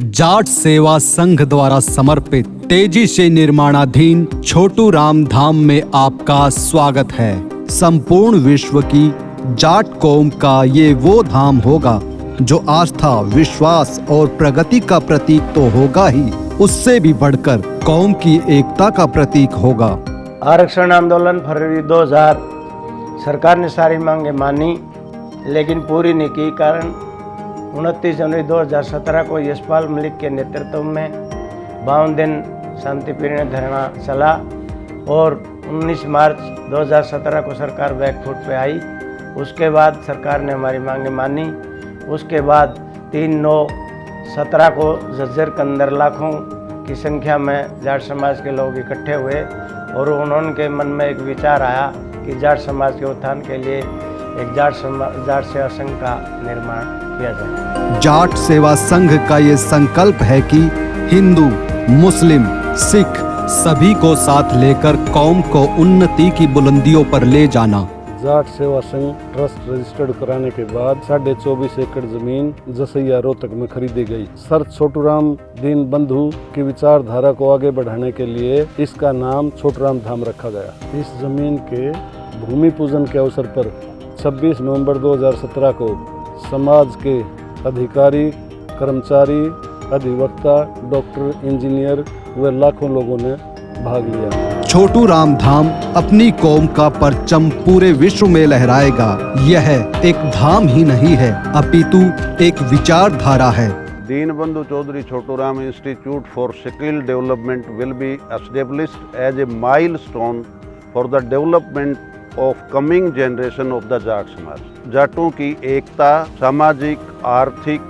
जाट सेवा संघ द्वारा समर्पित तेजी से निर्माणाधीन छोटू राम धाम में आपका स्वागत है। संपूर्ण विश्व की जाट कौम का ये वो धाम होगा जो आस्था, विश्वास और प्रगति का प्रतीक तो होगा ही, उससे भी बढ़कर कौम की एकता का प्रतीक होगा। आरक्षण आंदोलन फरवरी 2000 सरकार ने सारी मांगे मानी लेकिन पूरी नहीं की। कारण 29 जनवरी 2017 को यशपाल मलिक के नेतृत्व में 52 दिन शांतिपूर्ण धरना चला और 19 मार्च 2017 को सरकार बैकफुट पे आई। उसके बाद सरकार ने हमारी मांगे मानी। उसके बाद 3/9/17 को झज्जर के अंदर लाखों की संख्या में जाट समाज के लोग इकट्ठे हुए और उनके मन में एक विचार आया कि जाट समाज के उत्थान के लिए एक जाट सेवा संघ का निर्माण किया जाए। जाट सेवा संघ का ये संकल्प है कि हिंदू, मुस्लिम, सिख सभी को साथ लेकर कौम को उन्नति की बुलंदियों पर ले जाना। जाट सेवा संघ ट्रस्ट रजिस्टर्ड कराने के बाद 24.5 एकड़ जमीन जसैया रोहतक में खरीदी गई। सर छोटू राम दीन बंधु की विचारधारा को आगे बढ़ाने के लिए इसका नाम छोटू राम धाम रखा गया। इस जमीन के भूमि पूजन के अवसर पर 26 नवंबर 2017 को समाज के अधिकारी, कर्मचारी, अधिवक्ता, डॉक्टर, इंजीनियर व लाखों लोगों ने भाग लिया। छोटू राम धाम अपनी कौम का परचम पूरे विश्व में लहराएगा। यह एक धाम ही नहीं है अपितु एक विचारधारा है। Deenbandhu Chaudhary Chhotu Ram institute for skill development will be established as a milestone for the development of coming generation of the Jat samaj. जाटों की एकता, सामाजिक, आर्थिक,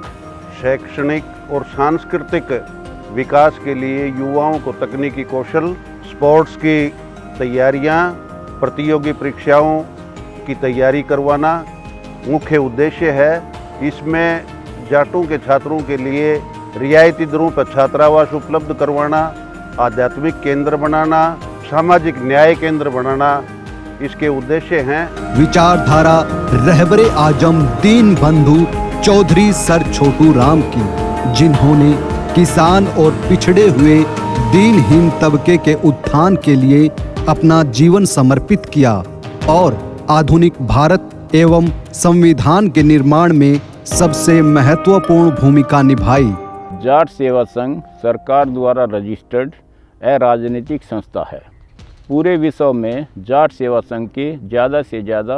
शैक्षणिक और सांस्कृतिक विकास के लिए युवाओं को तकनीकी कौशल, स्पोर्ट्स की तैयारियां, प्रतियोगी परीक्षाओं की तैयारी करवाना मुख्य उद्देश्य है। इसमें जाटों के छात्रों के लिए रियायती दरों पर छात्रावास उपलब्ध करवाना, आध्यात्मिक केंद्र बनाना, सामाजिक न्याय केंद्र बनाना इसके उद्देश्य हैं। विचारधारा रहबरे आजम दीन बंधु चौधरी सर छोटू राम की, जिन्होंने किसान और पिछड़े हुए दीनहीन तबके के उत्थान के लिए अपना जीवन समर्पित किया और आधुनिक भारत एवं संविधान के निर्माण में सबसे महत्वपूर्ण भूमिका निभाई। जाट सेवा संघ सरकार द्वारा रजिस्टर्ड अराजनीतिक संस्था है। पूरे विश्व में जाट सेवा संघ के ज़्यादा से ज़्यादा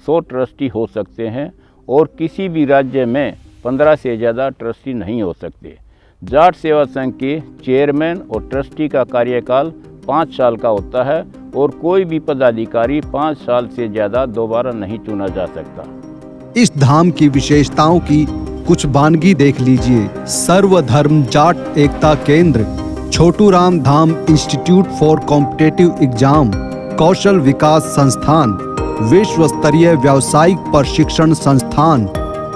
100 ट्रस्टी हो सकते हैं और किसी भी राज्य में 15 से ज़्यादा ट्रस्टी नहीं हो सकते। जाट सेवा संघ के चेयरमैन और ट्रस्टी का कार्यकाल 5 साल का होता है और कोई भी पदाधिकारी 5 साल से ज़्यादा दोबारा नहीं चुना जा सकता। इस धाम की विशेषताओं की कुछ बानगी देख लीजिए। सर्वधर्म जाट एकता केंद्र, छोटू राम धाम इंस्टीट्यूट फॉर कॉम्पिटिटिव एग्जाम, कौशल विकास संस्थान, विश्व स्तरीय व्यावसायिक प्रशिक्षण संस्थान,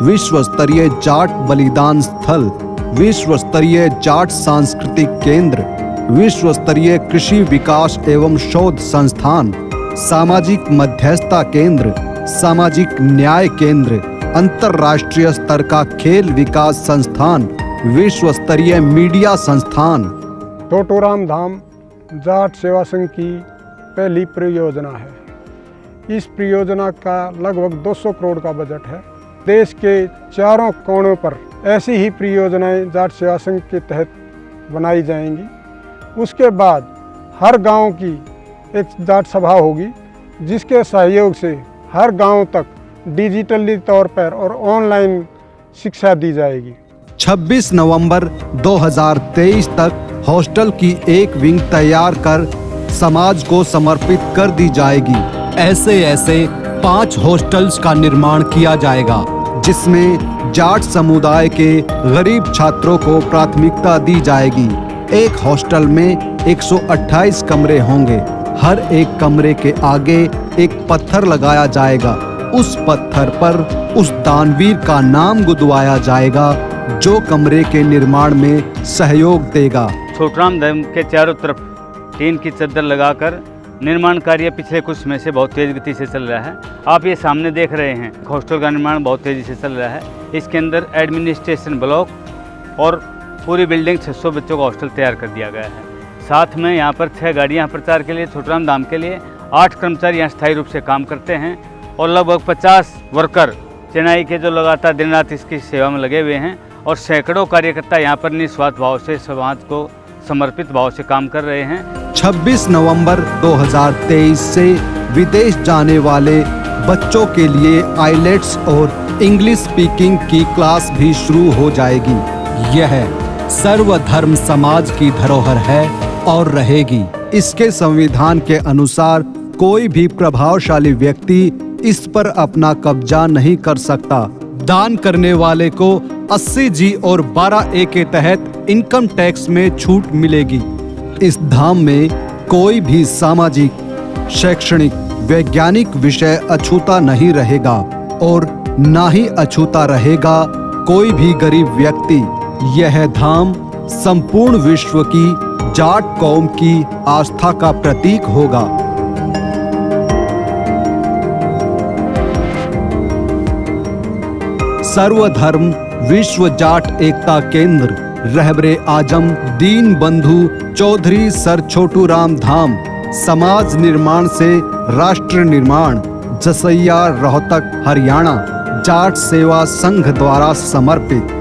विश्व स्तरीय जाट बलिदान स्थल, विश्व स्तरीय जाट सांस्कृतिक केंद्र, विश्व स्तरीय कृषि विकास एवं शोध संस्थान, सामाजिक मध्यस्थता केंद्र, सामाजिक न्याय केंद्र, अंतरराष्ट्रीय स्तर का खेल विकास संस्थान, विश्व स्तरीय मीडिया संस्थान। छोटू राम धाम जाट सेवा संघ की पहली परियोजना है। इस परियोजना का लगभग 200 करोड़ का बजट है। देश के चारों कोनों पर ऐसी ही परियोजनाएं जाट सेवा संघ के तहत बनाई जाएंगी। उसके बाद हर गांव की एक जाट सभा होगी जिसके सहयोग से हर गांव तक डिजिटली तौर पर और ऑनलाइन शिक्षा दी जाएगी। 26 नवंबर 2023 तक हॉस्टल की एक विंग तैयार कर समाज को समर्पित कर दी जाएगी। ऐसे 5 हॉस्टल्स का निर्माण किया जाएगा जिसमें जाट समुदाय के गरीब छात्रों को प्राथमिकता दी जाएगी। एक हॉस्टल में 128 कमरे होंगे। हर एक कमरे के आगे एक पत्थर लगाया जाएगा। उस पत्थर पर उस दानवीर का नाम गुदवाया जाएगा जो कमरे के निर्माण में सहयोग देगा। छोटू राम धाम के चारों तरफ टीन की चद्दर लगाकर निर्माण कार्य पिछले कुछ समय से बहुत तेज गति से चल रहा है। आप ये सामने देख रहे हैं हॉस्टल का निर्माण बहुत तेजी से चल रहा है। इसके अंदर एडमिनिस्ट्रेशन ब्लॉक और पूरी बिल्डिंग 600 बच्चों का हॉस्टल तैयार कर दिया गया है। साथ में यहाँ पर 6 गाड़ियाँ प्रचार के लिए, छोटूराम धाम के लिए 8 कर्मचारी यहाँ स्थायी रूप से काम करते हैं और लगभग 50 वर्कर चेन्नई के जो लगातार दिन रात इसकी सेवा में लगे हुए हैं और सैकड़ों कार्यकर्ता यहाँ पर निस्वार्थ भाव से समाज को समर्पित भाव से काम कर रहे हैं। 26 नवंबर 2023 से विदेश जाने वाले बच्चों के लिए आइलेट्स और इंग्लिश स्पीकिंग की क्लास भी शुरू हो जाएगी। यह सर्वधर्म समाज की धरोहर है और रहेगी। इसके संविधान के अनुसार कोई भी प्रभावशाली व्यक्ति इस पर अपना कब्जा नहीं कर सकता। दान करने वाले को 80G और 12A के तहत इनकम टैक्स में छूट मिलेगी। इस धाम में कोई भी सामाजिक, शैक्षणिक, वैज्ञानिक विषय अछूता नहीं रहेगा और ना ही अछूता रहेगा कोई भी गरीब व्यक्ति। यह धाम संपूर्ण विश्व की जाट कौम की आस्था का प्रतीक होगा। सर्वधर्म विश्व जाट एकता केंद्र रहबरे आजम दीन बंधु चौधरी सर छोटूराम धाम समाज निर्माण से राष्ट्र निर्माण जसैया रोहतक हरियाणा जाट सेवा संघ द्वारा समर्पित।